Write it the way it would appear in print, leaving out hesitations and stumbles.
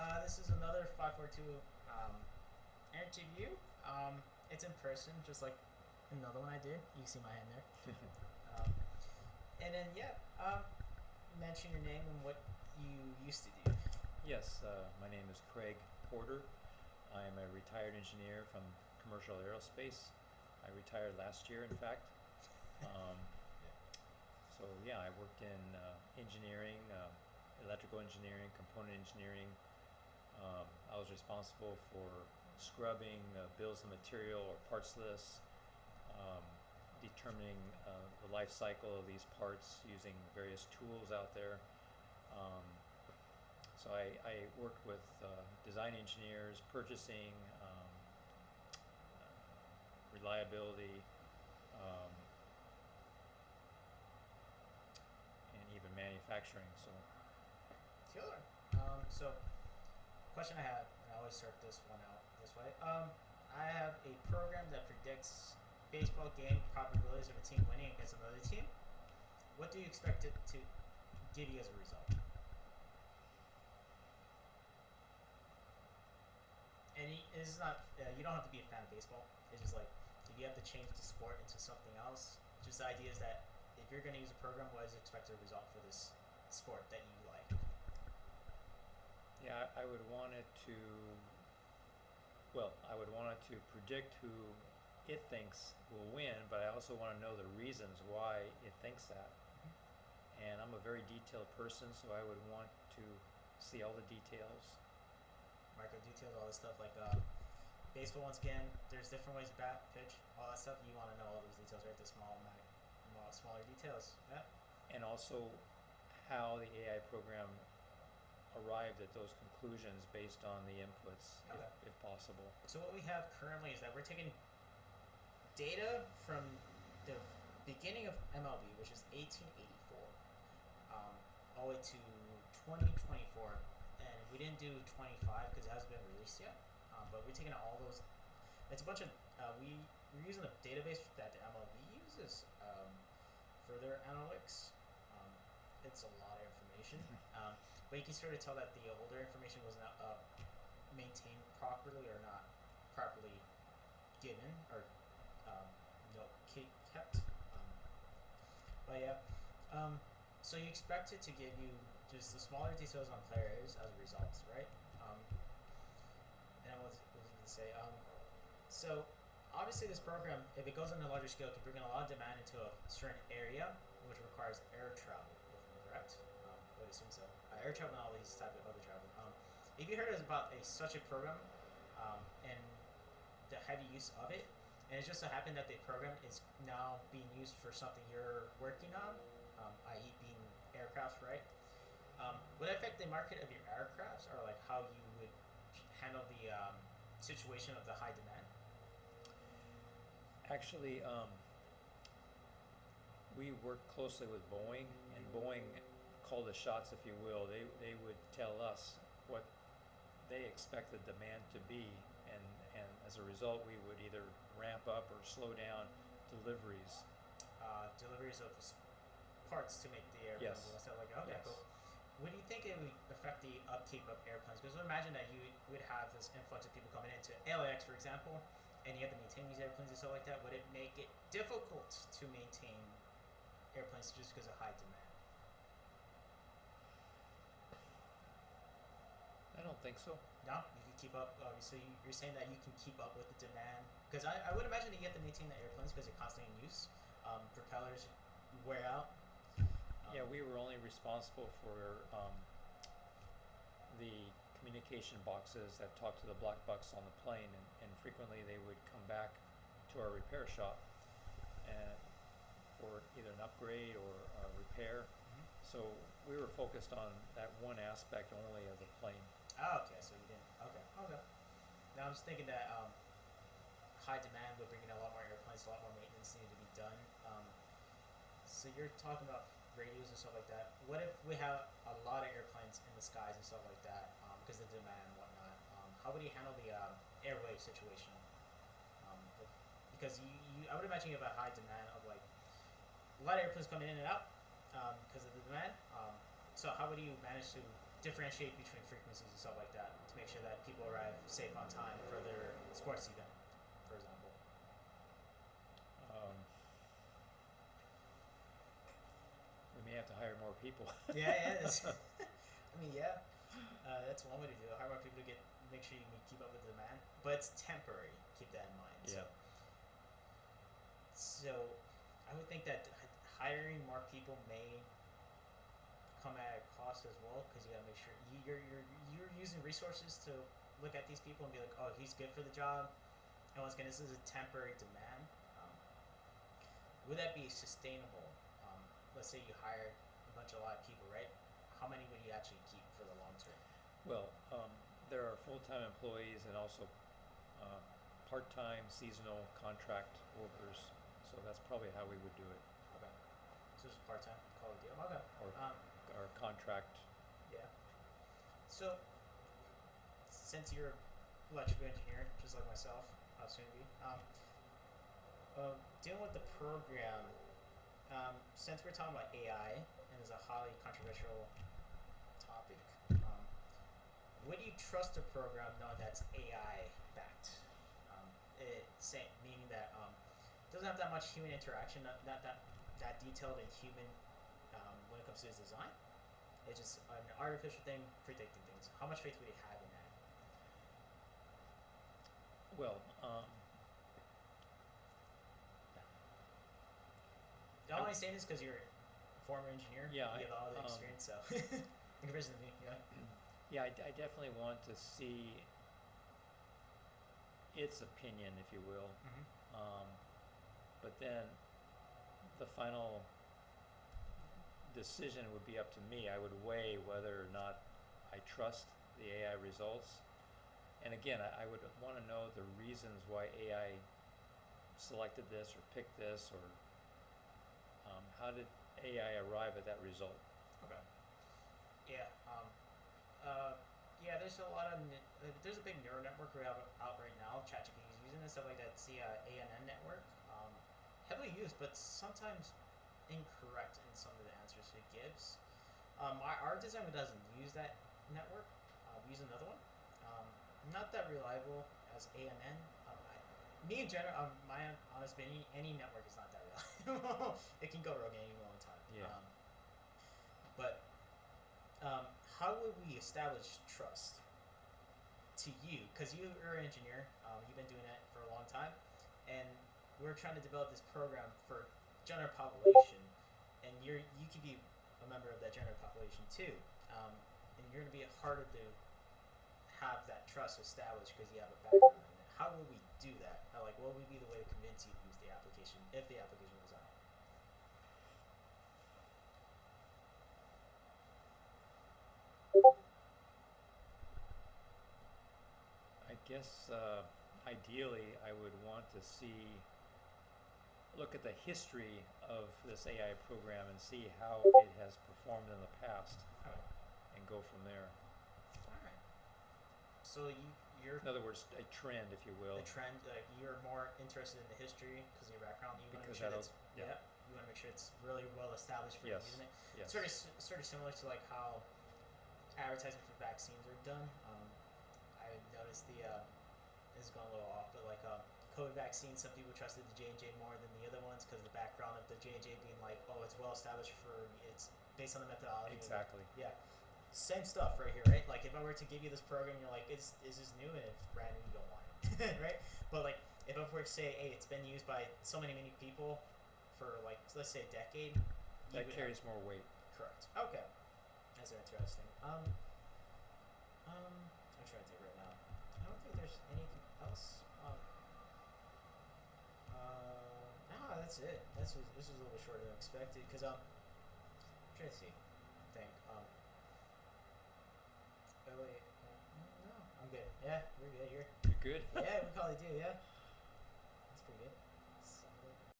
This is another 542 interview. It's in person, just like another one I did. You can see my hand there. Um, and then, mention your name and what you used to do. Yes, my name is Craig Porter. I am a retired engineer from commercial aerospace. I retired last year, in fact. Um, I worked in engineering, electrical engineering, component engineering. I was responsible for scrubbing bills of material or parts lists, um, determining the life cycle of these parts using various tools out there. Um, I worked with design engineers, purchasing, reliability, um, and even manufacturing. Killer. So, question I have, and I always start this one out this way. I have a program that predicts baseball game probabilities of a team winning against another team. What do you expect it to give you as a result? And it's not. You don't have to be a fan of baseball. It's just like if you have to change the sport into something else. Just the idea is that if you're going to use a program, what is the expected result for this sport that you like? Yeah, I would want it to. Well, I would want it to predict who it thinks will win, but I also want to know the reasons why it thinks that. And I'm a very detailed person, so I would want to see all the details. Micro details, all this stuff like baseball. Once again, there's different ways to bat, pitch, all that stuff. You want to know all those details, right? The smaller details. Yeah. And also how the AI program arrived at those conclusions based on the inputs, Okay. if possible. So what we have currently is that we're taking data from the beginning of MLB, which is 1884, all the way to 2024, and we didn't do 25 because it hasn't been released yet. But we're taking all those. It's a bunch of we're using the database that the MLB uses for their analytics. Um, it's a lot of information, but you can sort of tell that the older information was not maintained properly or not properly given or um, kept. But yeah, so you expect it to give you just the smaller details on players as a result, right? And what was I going to say? So obviously this program, if it goes on a larger scale, can bring in a lot of demand into a certain area, which requires air travel. If I'm correct, I would assume so. Air travel and all these type of other travel. If you heard about such a program, and the heavy use of it, and it just so happened that the program is now being used for something you're working on, i.e., being aircraft, right? Would it affect the market of your aircrafts, or like how you would handle the situation of the high demand? Actually, we work closely with Boeing, and Boeing called the shots, if you will. They would tell us what they expect the demand to be, and as a result, we would either ramp up or slow down deliveries. Deliveries of parts to make the airplanes Yes. and stuff like that. Okay, Yes. cool. What do you think it would affect the upkeep of airplanes? Because imagine that you would have this influx of people coming into LAX, for example, and you have to maintain these airplanes and stuff like that. Would it make it difficult to maintain airplanes just because of high demand? I don't think so. No, you can keep up. So you're saying that you can keep up with the demand? Because I would imagine that you have to maintain the airplanes because they're constantly in use. Propellers wear out. Yeah, we were only responsible for the communication boxes that talk to the black box on the plane, and frequently they would come back to our repair shop and for either an upgrade or a repair. So we were focused on that one aspect only of the plane. Oh, okay. So you didn't. Okay. Okay. Now I'm just thinking that high demand would bring in a lot more airplanes, a lot more maintenance needed to be done. So you're talking about radios and stuff like that. What if we have a lot of airplanes in the skies and stuff like that because of the demand and whatnot? How would you handle the airway situation? Because I would imagine you have a high demand of like a lot of airplanes coming in and out because of the demand. So how would you manage to differentiate between frequencies and stuff like that to make sure that people arrive safe on time for their sports event, for example. Um, we may have to hire more people. Yeah, I mean, yeah, that's one way to do it. Hire more people to make sure you can keep up with the demand, but it's temporary. Keep that in mind. Yeah. So I would think that hiring more people may come at a cost as well, because you gotta make sure you're using resources to look at these people and be like, oh, he's good for the job. And once again, this is a temporary demand. Would that be sustainable? Let's say you hired a lot of people, right? How many would you actually keep for the long term? Well, there are full-time employees and also part-time, seasonal, contract workers. So that's probably how we would do it. Okay. So just part time, call it a deal. Okay. Or contract. Yeah. So since you're an electrical engineer, just like myself, I'll soon be. Dealing with the program, since we're talking about AI and it's a highly controversial topic, would you trust a program knowing that's AI backed? Meaning that it doesn't have that much human interaction, not that detailed and human when it comes to its design. It's just an artificial thing predicting things. How much faith would you have in that? Well, The only saying this because you're a former engineer. Yeah, You have all the experience, so in comparison to me, yeah. yeah, I definitely want to see its opinion, if you will. Mm-hmm. But then the final decision would be up to me. I would weigh whether or not I trust the AI results. And again, I would want to know the reasons why AI selected this or picked this, or how did AI arrive at that result? Okay. Yeah. Yeah. There's a lot of there's a big neural network we have out right now. ChatGPT is using and stuff like that. It's the ANN network, heavily used, but sometimes incorrect in some of the answers it gives. Our design doesn't use that network. We use another one. Not that reliable as ANN. Me in general, my honest opinion, any network is not that reliable. It can go rogue at any moment in time. Yeah. But how would we establish trust to you? Because you're an engineer, you've been doing that for a long time, and we're trying to develop this program for general population, and you could be a member of that general population too, and you're going to be harder to have that trust established because you have a background in it. How would we do that? What would be the way to convince you to use the application if the application was on? I guess ideally I would want to look at the history of this AI program and see how it has performed in the past, and go from there. All right. So you're In other words, a trend, if you will. the trend. You're more interested in the history because of your background. You want to make Because sure that'll- that's yeah. You want to make sure it's really well established for Yes. using it. Yes. Sort of similar to like how advertising for vaccines are done. I noticed this is going a little off, but like COVID vaccine, some people trusted the J&J more than the other ones because the background of the J&J being like, oh, it's well established it's based on the methodology. Exactly. Yeah. Same stuff right here, right? Like if I were to give you this program, you're like, is this new? And if it's brand new, you don't want it, right? But like if I were to say, hey, it's been used by so many people for like let's say a decade, That carries more weight. correct. Okay, that's interesting. I'm trying to think right now. I don't think there's anything else. No, that's it. This was a little shorter than expected because I'm trying to see. Think. Oh wait. No, I'm good. Yeah, we're good here. You're good? Yeah, we probably do. Yeah.